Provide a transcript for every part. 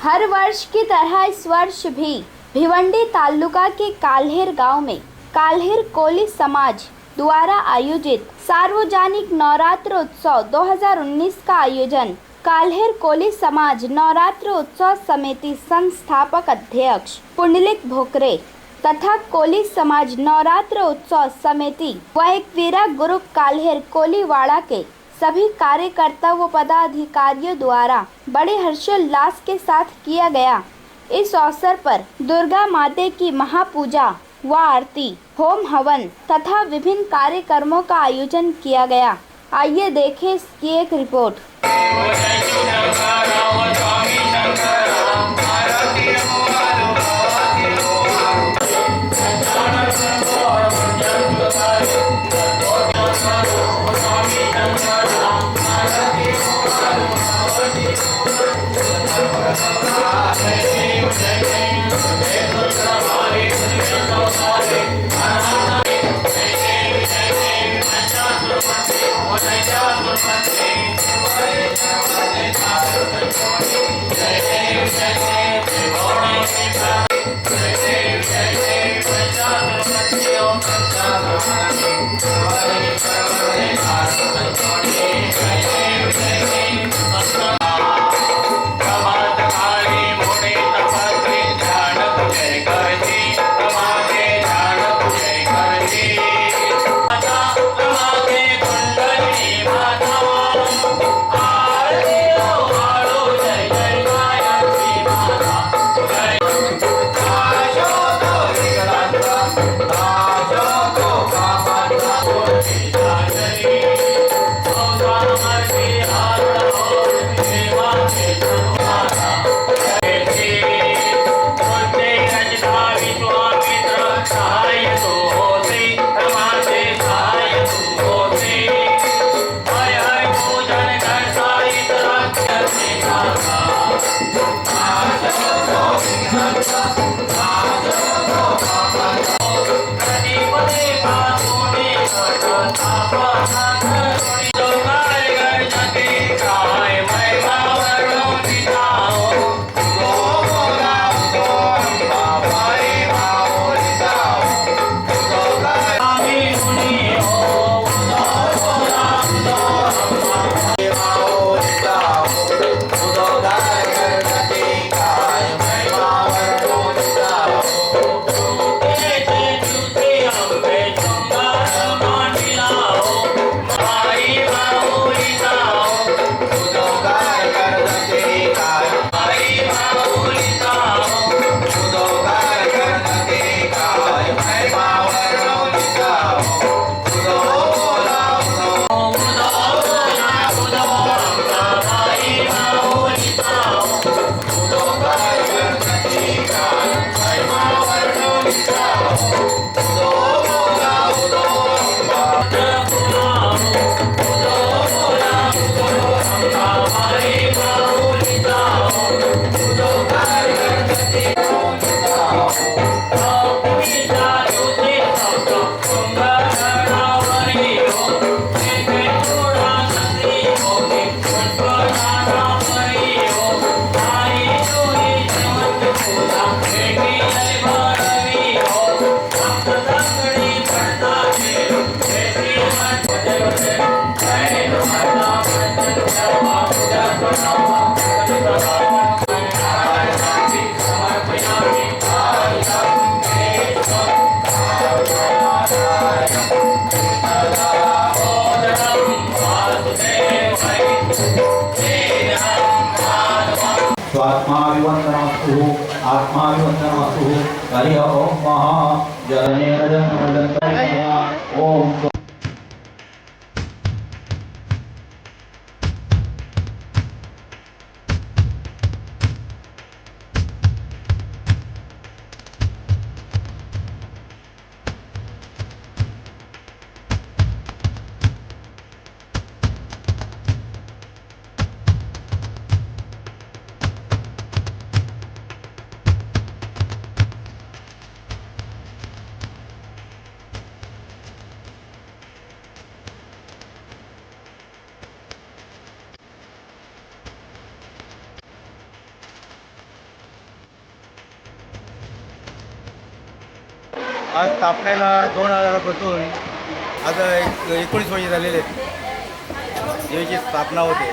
हर वर्ष की तरह इस वर्ष भी भिवंडी तालुका के काल्हेर गांव में काल्हेर कोली समाज द्वारा आयोजित सार्वजनिक नवरात्र उत्सव 2019 का आयोजन काल्हेर कोली समाज नवरात्र उत्सव समिति संस्थापक अध्यक्ष पुंडलिक भोकरे तथा कोली समाज नवरात्र उत्सव समिति व एकवीरा ग्रुप काल्हेर कोलीवाड़ा के सभी कार्यकर्ता व पदाधिकारियों द्वारा बड़े हर्षोल्लास के साथ किया गया। इस अवसर पर दुर्गा माता की महापूजा व आरती, होम हवन तथा विभिन्न कार्यक्रमों का आयोजन किया गया। आइए देखें इसकी एक रिपोर्ट। स्वात्माभिवन्दनमस्तु आत्माभिवन्दनमस्तु हरि ओम महा जनेन जन्मदन्तमया ओम। आज स्थापनेला 2000पासून आता 19 वर्ष झालेले आहेत देवीची स्थापना होते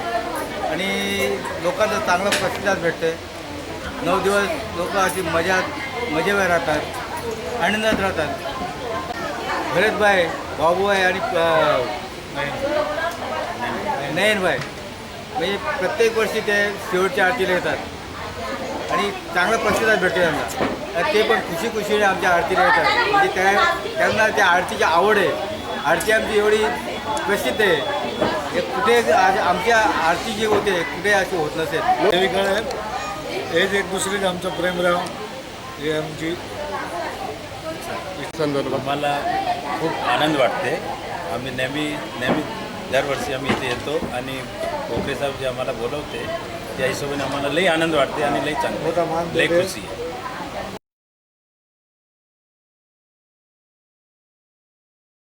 आणि लोकांचा चांगला प्रतिसाद भेटते. 9 दिवस लोक अशी मजेवर राहतात, आनंदात राहतात. भरतभाई, बाबूभाई आणि नयनभाई म्हणजे प्रत्येक वर्षी ते शेवटच्या आरतीला येतात आणि चांगला प्रतिसाद भेटतो त्यांना. ते पण खुशीने आमच्या आरतीला येतात. म्हणजे त्यांना त्या आरतीची आवड आहे. आरती आमची एवढी प्रसिद्ध आहे हे कुठे आमच्या आरती जी होते कुठे अशी होत नसेल. देवीकडे हेच एक दुसरीच आमचं प्रेम राव हे आमची संदर्भ. मला खूप आनंद वाटते. आम्ही नेहमी दरवर्षी आम्ही इथे येतो आणि कोकरे साहेब जे आम्हाला बोलवते त्या हिशोबाने आम्हाला लई आनंद वाटते आणि लई चांगलं लई खुशी आहे.